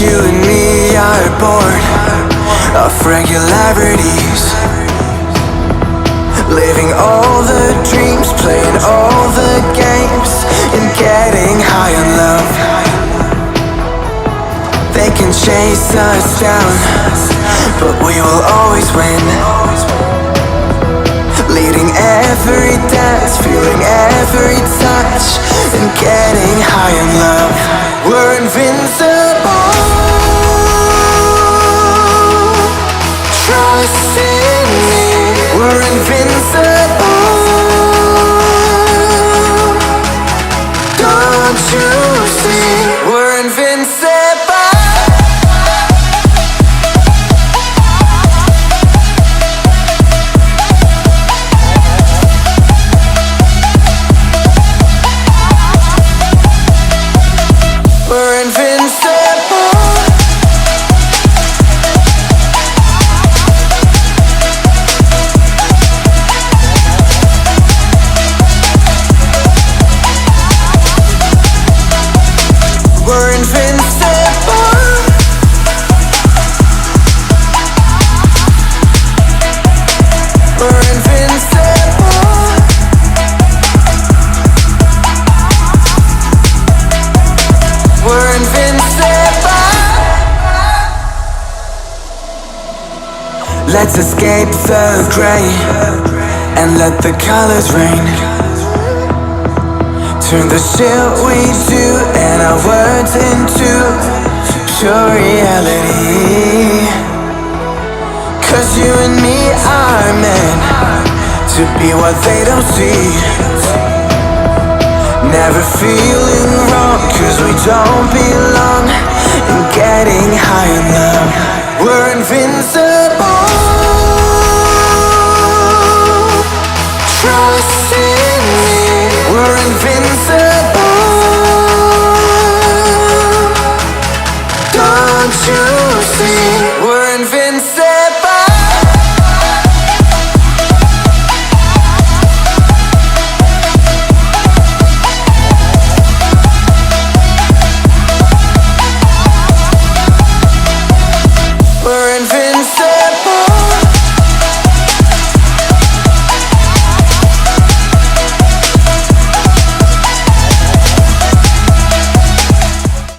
you and me are bored of regularities, living all the dreams, playing all the games, and getting high on love. They can chase us down, but we will always win, leading every dance, feeling every touch, and getting high on love. We're invincible. Trust in me. We're invincible. Don't you see? We're invincible. We're invincible. We're invincible. We're invincible. We're invincible. Let's escape the gray and let the colors rain. Turn the shit we do and our words into pure reality. 'Cause you and me are meant to be what they don't see. Never feeling wrong 'cause we don't belong, and getting high enough. We're invincible.